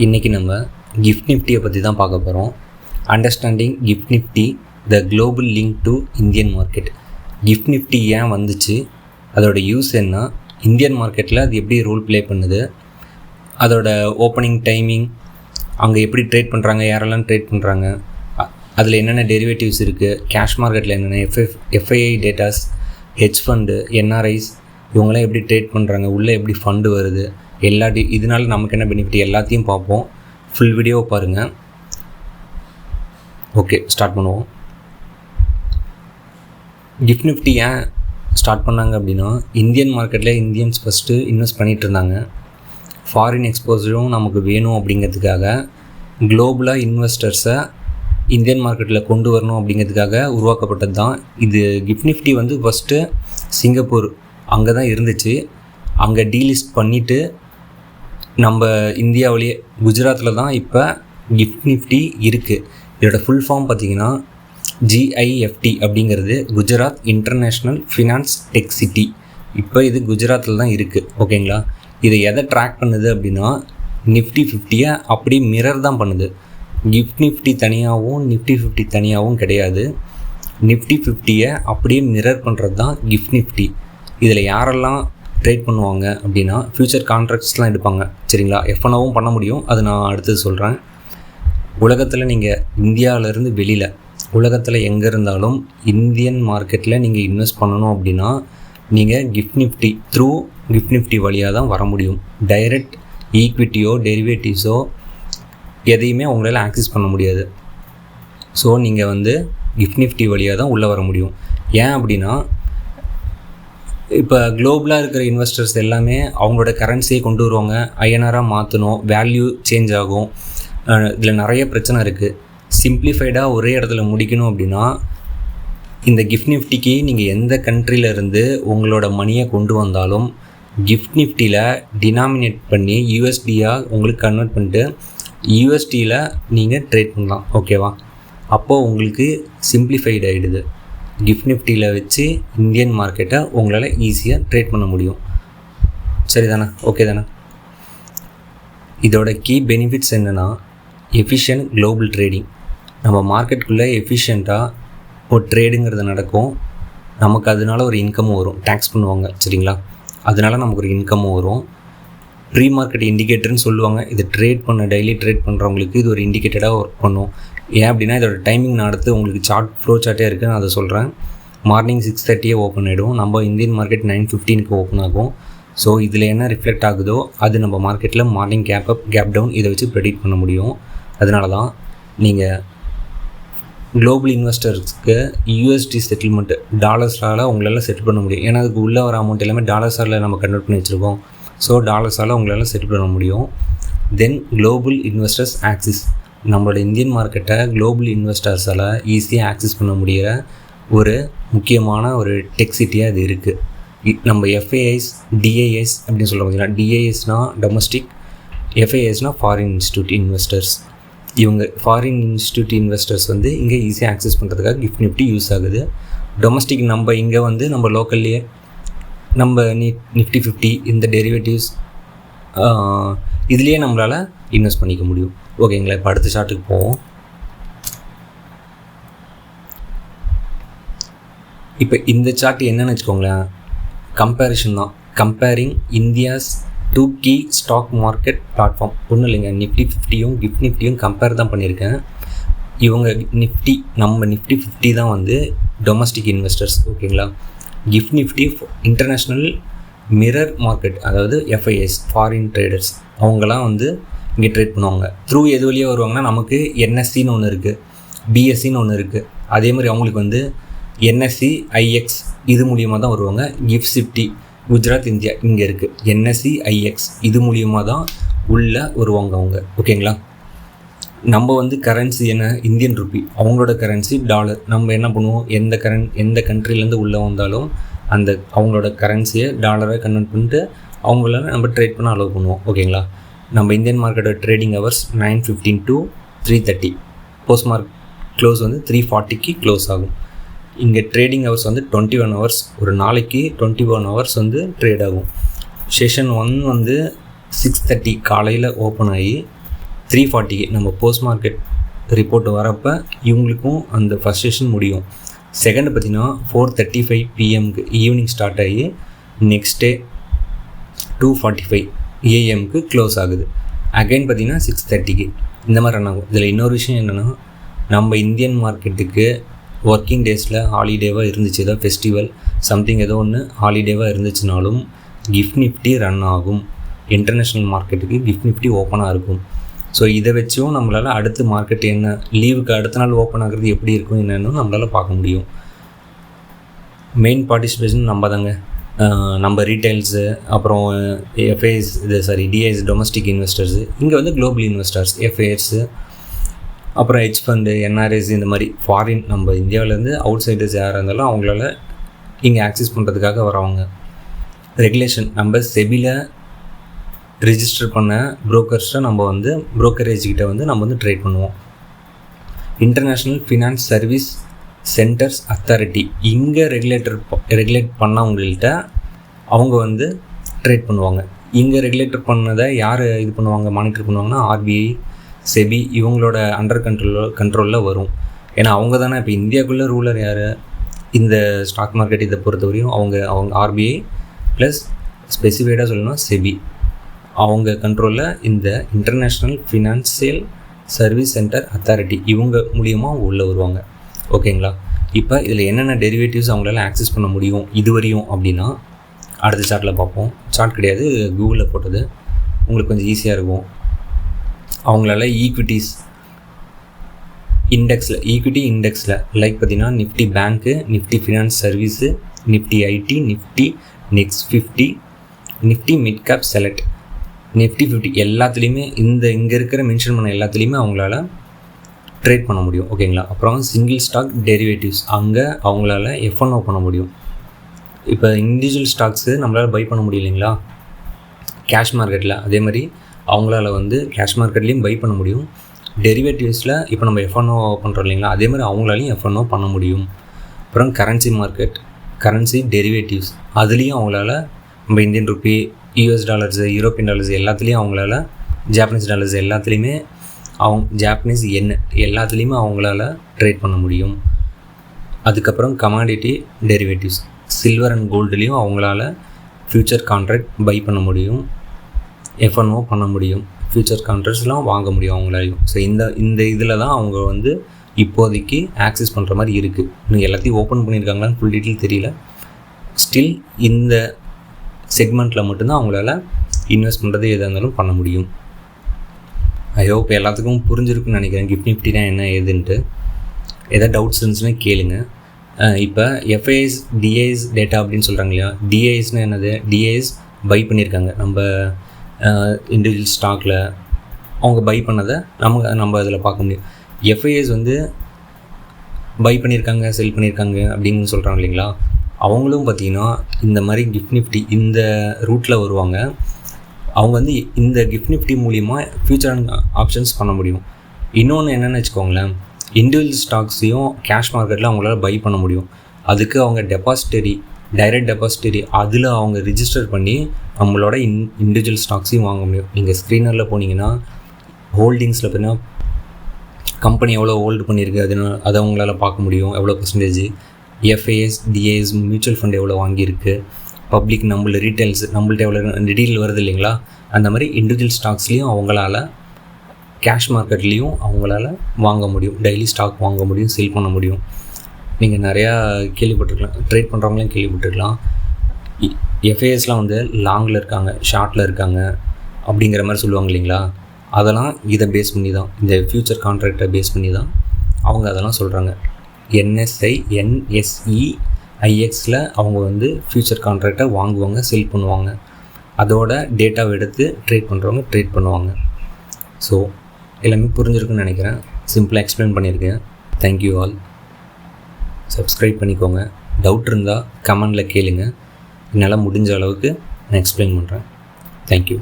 இன்றைக்கி நம்ம கிஃப்ட் நிஃப்டியை பற்றி தான் பார்க்க போகிறோம். Understanding gift Nifty the global link to Indian market. Gift Nifty ஏன் வந்துச்சு, அதோட யூஸ் என்ன, இந்தியன் மார்க்கெட்டில் அது எப்படி ரோல் ப்ளே பண்ணுது, அதோட ஓப்பனிங் டைமிங், அங்கே எப்படி ட்ரேட் பண்ணுறாங்க, யாரெல்லாம் ட்ரேட் பண்ணுறாங்க, அதில் என்னென்ன டெரிவேட்டிவ்ஸ் இருக்குது, கேஷ் மார்க்கெட்டில் என்னென்ன FII datas, hedge fund, NRIs இவங்களாம் எப்படி ட்ரேட் பண்ணுறாங்க, உள்ளே எப்படி ஃபண்டு வருது, இதனால் நமக்கு என்ன பெனிஃபிட் எல்லாத்தையும் பார்ப்போம். ஃபுல் வீடியோவை பாருங்கள். ஓகே, ஸ்டார்ட் பண்ணுவோம். கிஃப்ட் நிஃப்டி ஏன் ஸ்டார்ட் பண்ணாங்க அப்படின்னா, இந்தியன் மார்க்கெட்டில் இந்தியன்ஸ் ஃபஸ்ட்டு இன்வெஸ்ட் பண்ணிகிட்டு இருந்தாங்க. ஃபாரின் எக்ஸ்போஸரும் நமக்கு வேணும் அப்படிங்கிறதுக்காக குளோபலாக இன்வெஸ்டர்ஸை இந்தியன் மார்க்கெட்டில் கொண்டு வரணும் அப்படிங்கிறதுக்காக உருவாக்கப்பட்டது தான் இது. கிஃப்ட் நிஃப்டி வந்து ஃபஸ்ட்டு சிங்கப்பூர் அங்கே தான் இருந்துச்சு. அங்கே டீலிஸ்ட் பண்ணிவிட்டு நம்ம இந்தியாவிலேயே குஜராத்தில் தான் இப்போ கிஃப்ட் நிஃப்டி இருக்குது. இதோட ஃபுல் ஃபார்ம் பார்த்திங்கன்னா GIFT அப்படிங்கிறது Gujarat international finance tech city. இப்போ இது குஜராத்தில் தான் இருக்குது. ஓகேங்களா. இதை எதை ட்ராக் பண்ணுது அப்படின்னா, நிஃப்டி 50யை அப்படி மிரர் தான் பண்ணுது. கிஃப்ட் நிஃப்டி தனியாகவும் நிஃப்டி 50 தனியாகவும் கிடையாது. நிஃப்டி 50யை அப்படியே மிரர் பண்ணுறது தான் கிஃப்ட் நிஃப்டி. இதில் யாரெல்லாம் ட்ரேட் பண்ணுவாங்க அப்படின்னா, ஃப்யூச்சர் கான்ட்ராக்ட்ஸ்லாம் எடுப்பாங்க. சரிங்களா. எஃப்என்ஓவும் பண்ண முடியும், அது நான் அடுத்தது சொல்கிறேன். உலகத்தில் நீங்கள் இந்தியாவிலேருந்து வெளியில் உலகத்தில் எங்கே இருந்தாலும் இந்தியன் மார்க்கெட்டில் நீங்கள் இன்வெஸ்ட் பண்ணணும் அப்படின்னா, நீங்கள் கிஃப்ட் நிஃப்டி வழியாக தான் வர முடியும். டைரக்ட் ஈக்விட்டியோ டெரிவேட்டிவ்ஸோ எதையுமே உங்களால் ஆக்சஸ் பண்ண முடியாது. ஸோ நீங்கள் கிஃப்ட் நிஃப்டி வழியாக தான் உள்ளே வர முடியும். ஏன் அப்படின்னா, இப்போ குளோபலாக இருக்கிற இன்வெஸ்டர்ஸ் எல்லாமே அவங்களோட கரன்சியை கொண்டு வருவாங்க, ஐஎன்ஆராக மாற்றணும், வேல்யூ சேஞ்ச் ஆகும். இதில் நிறைய பிரச்சனை இருக்குது. சிம்பிளிஃபைடாக ஒரே இடத்துல முடிக்கணும் அப்படின்னா, இந்த கிஃப்ட் நிஃப்டிக்கு நீங்கள் எந்த கண்ட்ரியிலேருந்து உங்களோட மணியை கொண்டு வந்தாலும் கிஃப்ட் நிஃப்டியில் டினாமினேட் பண்ணி யூஎஸ்டியாக உங்களுக்கு கன்வெர்ட் பண்ணிட்டு யூஎஸ்டியில் நீங்கள் ட்ரேட் பண்ணலாம். ஓகேவா. அப்போது உங்களுக்கு சிம்பிளிஃபைடு ஆகிடுது. கிஃப்ட் நிஃப்டியில் வச்சு இந்தியன் மார்க்கெட்டை உங்களால் ஈஸியாக ட்ரேட் பண்ண முடியும். சரி தானே, ஓகே தானே. இதோட கீ பெனிஃபிட்ஸ் என்னென்னா, எஃபிஷியன்ட் குளோபல் ட்ரேடிங். நம்ம மார்க்கெட்டுக்குள்ளே எஃபிஷியண்ட்டாக ஒரு ட்ரேடுங்கிறது நடக்கும். நமக்கு அதனால ஒரு இன்கமும் வரும். டேக்ஸ் பண்ணுவாங்க. சரிங்களா. அதனால நமக்கு ஒரு இன்கமும் வரும். ப்ரீ மார்க்கெட் இண்டிகேட்டர்னு சொல்லுவாங்க. இது டெய்லி ட்ரேட் பண்ணுறவங்களுக்கு இது ஒரு இண்டிகேட்டடாக ஒர்க் பண்ணும். ஏன் அப்படின்னா, இதோட டைமிங் நான் அடுத்து உங்களுக்கு ஃப்ளோ சார்ட்டே இருக்குது, நான் அதை சொல்கிறேன். மார்னிங் 6:30 ஓப்பன் ஆகிடும். நம்ம இந்தியன் மார்க்கெட் 9:15 ஓப்பன் ஆகும். ஸோ இதில் என்ன ரிஃப்ளெக்ட் ஆகுதோ அது நம்ம மார்க்கெட்டில் morning gap up gap down இதை வச்சு ப்ரெடிக்ட் பண்ண முடியும். அதனால தான் நீங்கள் குளோபல் இன்வெஸ்டர்ஸ்க்கு யூஎஸ்டி செட்டில்மெண்ட் டாலர்ஸால் உங்களால் செட்டில் பண்ண முடியும். ஏன்னா அதுக்கு உள்ளே வர அமௌண்ட் எல்லாமே டாலர்ஸால் நம்ம கன்வெர்ட் பண்ணி வச்சுருக்கோம். ஸோ டாலர்ஸால் உங்களால் செட்டில் பண்ண முடியும். தென் குளோபல் இன்வெஸ்டர்ஸ் ஆக்சிஸ். நம்மளோட இந்தியன் மார்க்கெட்டை குளோபல் இன்வெஸ்டர்ஸால் ஈஸியாக ஆக்சஸ் பண்ண முடிகிற ஒரு முக்கியமான ஒரு டெக் சிட்டியாக இது இருக்குது. நம்ம எஃப்ஐஐஸ் டிஐஎஸ் அப்படின்னு சொல்ல பார்த்தீங்கன்னா, டிஐஎஸ்னால் டொமஸ்டிக், எஃப்ஐஐஸ்னால் ஃபாரின் இன்ஸ்டியூட் இன்வெஸ்டர்ஸ். இவங்க ஃபாரின் இன்ஸ்டியூட் இன்வெஸ்டர்ஸ் இங்கே ஈஸியாக ஆக்சஸ் பண்ணுறதுக்காக கிஃப்ட் நிஃப்டி யூஸ் ஆகுது. டொமஸ்டிக் நம்ம இங்கே நம்ம லோக்கல்லையே நம்ம நிஃப்டி 50 இந்த டெரிவேட்டிவ்ஸ் இதுலேயே நம்மளால் இன்வெஸ்ட் பண்ணிக்க முடியும். ஓகேங்களா. இப்போ அடுத்த சார்ட்டுக்கு போவோம். இப்போ இந்த சார்ட் என்னென்னு வச்சுக்கோங்களேன், கம்பேரிஷன் தான். Comparing India's 2 key stock market platform. ஒன்றும் இல்லைங்க, நிஃப்டி 50யும் கிஃப்ட் நிஃப்டியும் கம்பேர் தான் பண்ணியிருக்கேன். இவங்க நம்ம நிஃப்டி 50 தான் டொமஸ்டிக் இன்வெஸ்டர்ஸ். ஓகேங்களா. GIFT Nifty international mirror market, அதாவது எஃப்ஐஎஸ் ஃபாரின் ட்ரேடர்ஸ். அவங்களாம் இங்கே ட்ரேட் பண்ணுவாங்க. த்ரூ எது வழியாக வருவாங்கன்னா, நமக்கு என்எஸ்சின்னு ஒன்று இருக்குது, பிஎஸ்சின்னு ஒன்று இருக்குது. அதே மாதிரி அவங்களுக்கு என்எஸ்சி ஐஎக்ஸ் இது மூலியமாக தான் வருவாங்க. கிஃப்ட் நிஃப்டி குஜராத் இந்தியா இங்கே இருக்குது. என்எஸ்சி ஐஎக்ஸ் இது மூலியமாக தான் உள்ளே வருவாங்க அவங்க. ஓகேங்களா. நம்ம கரன்சி என்ன, இந்தியன் ருப்பி. அவங்களோட கரன்சி டாலர். நம்ம என்ன பண்ணுவோம், எந்த கண்ட்ரிலேருந்து உள்ளே வந்தாலும் அந்த அவங்களோட கரன்சியை டாலரை கன்வெர்ட் பண்ணிட்டு அவங்களால நம்ம ட்ரேட் பண்ண அலோவ் பண்ணுவோம். ஓகேங்களா. நம்ம இந்தியன் மார்க்கெட்டோட trading hours 9:15 to 3:30. Post market close 3:40 close ஆகும். இங்கே ட்ரேடிங் ஹவர்ஸ் 21 ஹவர்ஸ். ஒரு நாளைக்கு 21 ஹவர்ஸ் ட்ரேட் ஆகும். செஷன் 1 6:30 காலையில் ஓப்பன் ஆகி 3:40 நம்ம போஸ்ட் மார்க்கெட் ரிப்போர்ட் வரப்போ இவங்களுக்கும் அந்த ஃபஸ்ட் செஷன் முடியும். செகண்டு பார்த்திங்கன்னா 4:35 PM ஈவினிங் ஸ்டார்ட் ஆகி நெக்ஸ்ட் டே 2:45 AM க்ளோஸ் ஆகுது. அகைன் பார்த்திங்கன்னா 6:30 இந்த மாதிரி ரன் ஆகும். இதில் இன்னொரு விஷயம் என்னென்னா, நம்ம இந்தியன் மார்க்கெட்டுக்கு ஒர்க்கிங் டேஸில் ஹாலிடேவாக இருந்துச்சு, ஏதோ ஃபெஸ்டிவல் சம்திங் ஏதோ ஒன்று ஹாலிடேவாக இருந்துச்சுனாலும் கிஃப்ட் நிஃப்டி ரன் ஆகும். இன்டர்நேஷ்னல் மார்க்கெட்டுக்கு கிஃப்ட் நிஃப்டி ஓப்பனாக இருக்கும். ஸோ இதை வச்சும் நம்மளால் அடுத்து மார்க்கெட் என்ன லீவுக்கு அடுத்த நாள் ஓப்பன் ஆகிறது எப்படி இருக்கும் என்னன்னு நம்மளால் பார்க்க முடியும். மெயின் பார்ட்டிசிபேஷன் நம்ம தாங்க, நம்ம ரீட்டைல்ஸு, அப்புறம் எஃப்ஐஎஸ் டிஐஎஸ் டொமஸ்டிக் இன்வெஸ்டர்ஸு, இங்கே வந்து குளோபல் இன்வெஸ்டர்ஸ் எஃப்ஐஎஸ்ஸு, அப்புறம் ஹெட்ஜ் ஃபண்டு, என்ஆர்எஸ், இந்த மாதிரி ஃபாரின் நம்ம இந்தியாவிலேருந்து அவுட் சைடர்ஸ் யாராக இருந்தாலும் அவங்களால இங்கே ஆக்சஸ் பண்ணுறதுக்காக வரவங்க. ரெகுலேஷன் நம்ம செபியில் ரிஜிஸ்டர் பண்ண ப்ரோக்கர்ஸ்ட்டை நம்ம வந்து ப்ரோக்கரேஜ்கிட்ட வந்து நம்ம வந்து ட்ரேட் பண்ணுவோம். International finance service centres authority இங்கே ரெகுலேட் பண்ணவங்கள்ட்ட அவங்க வந்து ட்ரேட் பண்ணுவாங்க. இங்கே ரெகுலேட்டர் பண்ணதை யார் இது பண்ணுவாங்க, மானிட்டர் பண்ணுவாங்கன்னா ஆர்பிஐ, செபி, இவங்களோட அண்டர் கண்ட்ரோலில் வரும். ஏன்னா அவங்க தானே இப்போ இந்தியாவுக்குள்ளே ரூலர் யார், இந்த ஸ்டாக் மார்க்கெட் இதை பொறுத்தவரையும் அவங்க ஆர்பிஐ ப்ளஸ் ஸ்பெசிஃபைடாக சொல்லணும்னா செபி, அவங்க கண்ட்ரோலில் இந்த international financial service centre authority இவங்க மூலியமாக உள்ளே வருவாங்க. ஓகேங்களா? இப்போ இதில் என்னென்ன டெரிவேட்டிவ்ஸ் அவங்களால ஆக்சஸ் பண்ண முடியும் இதுவரையும் அப்படின்னா அடுத்த சார்ட்டில் பார்ப்போம். சார்ட் கிடையாது, கூகுளில் போட்டது, உங்களுக்கு கொஞ்சம் ஈஸியாக இருக்கும். அவங்களால ஈக்விட்டி இண்டெக்ஸில் லைக் பார்த்திங்கன்னா Nifty bank, Nifty finance service, Nifty IT, Nifty next 50, Nifty mid cap select, Nifty 50 எல்லாத்துலேயுமே இங்கே இருக்கிற மென்ஷன் பண்ண எல்லாத்துலேயுமே அவங்களால ட்ரேட் பண்ண முடியும். ஓகேங்களா? அப்புறம் சிங்கிள் ஸ்டாக் டெரிவேட்டிவ்ஸ் அங்கே அவங்களால F&O பண்ண முடியும். இப்போ இண்டிவிஜுவல் ஸ்டாக்ஸு நம்மளால் பை பண்ண முடியும் இல்லைங்களா கேஷ் மார்க்கெட்டில், அதே மாதிரி அவங்களால வந்து கேஷ் மார்க்கெட்லேயும் பை பண்ண முடியும். டெரிவேட்டிவ்ஸில் இப்போ நம்ம F&O பண்ணுறோம் இல்லைங்களா, அதே மாதிரி அவங்களாலையும் F&O பண்ண முடியும். அப்புறம் கரன்சி மார்க்கெட், கரன்சி டெரிவேட்டிவ்ஸ், அதுலேயும் அவங்களால நம்ம Indian rupee, US dollars, European dollars எல்லாத்துலேயும் அவங்களால, ஜாப்பனீஸ் டாலர்ஸ் எல்லாத்துலேயுமே ஜாப்பனீஸ் எண் எல்லாத்துலேயுமே அவங்களால ட்ரேட் பண்ண முடியும். அதுக்கப்புறம் கமாடிட்டி டெரிவேட்டிவ்ஸ், சில்வர் அண்ட் கோல்டுலேயும் அவங்களால ஃப்யூச்சர் கான்ட்ராக்ட் பை பண்ண முடியும், F&O பண்ண முடியும், ஃப்யூச்சர் கான்ட்ராக்ட்ஸ்லாம் வாங்க முடியும் அவங்களாலையும். ஸோ இந்த இதில் தான் அவங்க வந்து இப்போதைக்கு ஆக்சஸ் பண்ணுற மாதிரி இருக்குது. இன்னும் எல்லாத்தையும் ஓப்பன் பண்ணியிருக்காங்களான்னு ஃபுல் டீட்டெயில் தெரியல. ஸ்டில் இந்த செக்மெண்ட்டில் மட்டும்தான் அவங்களால இன்வெஸ்ட் பண்ணுறது எதாக இருந்தாலும் பண்ண முடியும். இப்போ எல்லாத்துக்கும் புரிஞ்சிருக்குன்னு நினைக்கிறேன் கிஃப்ட் நிஃப்டினா என்ன ஏதுன்ட்டு. எதாவது டவுட்ஸ் இருந்துச்சுன்னா கேளுங்க. இப்போ எஃப்ஐஎஸ் டிஐஎஸ் டேட்டா அப்படின்னு சொல்கிறாங்க இல்லையா, டிஐஎஸ்னால் என்னது, டிஐஎஸ் பை பண்ணியிருக்காங்க நம்ம இண்டிவிஜுவல் ஸ்டாக்கில், அவங்க பை பண்ணதை நம்ம அதில் பார்க்க முடியும். எஃப்ஐஎஸ் வந்து பை பண்ணியிருக்காங்க, செல் பண்ணியிருக்காங்க அப்படின்னு சொல்கிறாங்க இல்லைங்களா, அவங்களும் பார்த்திங்கன்னா இந்த மாதிரி கிஃப்ட் நிஃப்டி இந்த ரூட்டில் வருவாங்க. அவங்க வந்து இந்த கிஃப்ட் நிஃப்டி மூலிமா ஃபியூச்சர் ஆப்ஷன்ஸ் பண்ண முடியும். இன்னொன்று என்னென்னு வச்சுக்கோங்களேன், இண்டிவிஜுவல் ஸ்டாக்ஸையும் கேஷ் மார்க்கெட்டில் அவங்களால பை பண்ண முடியும். அதுக்கு அவங்க டைரக்ட் டெபாசிட்டரி அதில் அவங்க ரிஜிஸ்டர் பண்ணி நம்மளோட இண்டிவிஜுவல் ஸ்டாக்ஸையும் வாங்க முடியும். நீங்கள் ஸ்க்ரீனரில் போனீங்கன்னா ஹோல்டிங்ஸில் பார்த்தீங்கன்னா கம்பெனி எவ்வளோ ஹோல்டு பண்ணியிருக்கு அதை அவங்களால பார்க்க முடியும், எவ்வளோ percentage. FIs DIS mutual fund எவ்வளோ வாங்கியிருக்கு, பப்ளிக் நம்மள நம்மள்ட்ட எவ்வளோ டீட்டெயில் வருது இல்லைங்களா, அந்த மாதிரி இண்டிவிஜுவல் ஸ்டாக்ஸ்லேயும் அவங்களால கேஷ் மார்க்கெட்லேயும் அவங்களால வாங்க முடியும், டெய்லி ஸ்டாக் வாங்க முடியும், சேல் பண்ண முடியும். நீங்கள் நிறையா கேள்விப்பட்டிருக்கலாம், ட்ரேட் பண்ணுறவங்களையும் கேள்விப்பட்டிருக்கலாம். எஃப்ஐஎஸ்லாம் வந்து லாங்கில் இருக்காங்க, ஷார்ட்டில் இருக்காங்க அப்படிங்கிற மாதிரி சொல்லுவாங்க இல்லைங்களா, அதெல்லாம் இதை பேஸ் பண்ணி தான், இந்த ஃப்யூச்சர் கான்ட்ராக்டை பேஸ் பண்ணி தான் அவங்க அதெல்லாம் சொல்கிறாங்க. NSI NSE IXில் அவங்க வந்து ஃப்யூச்சர் கான்ட்ராக்டை வாங்குவாங்க, செல் பண்ணுவாங்க. அதோட டேட்டாவை எடுத்து ட்ரேட் பண்ணுறவங்க ட்ரேட் பண்ணுவாங்க. ஸோ எல்லாமே புரிஞ்சிருக்குன்னு நினைக்கிறேன், சிம்பிளாக எக்ஸ்பிளைன் பண்ணியிருக்கேன். Thank you all. சப்ஸ்கிரைப் பண்ணிக்கோங்க. டவுட் இருந்தால் கமெண்டில் கேளுங்க, என்னால் முடிஞ்ச அளவுக்கு நான் எக்ஸ்பிளைன் பண்ணுறேன். தேங்க்யூ.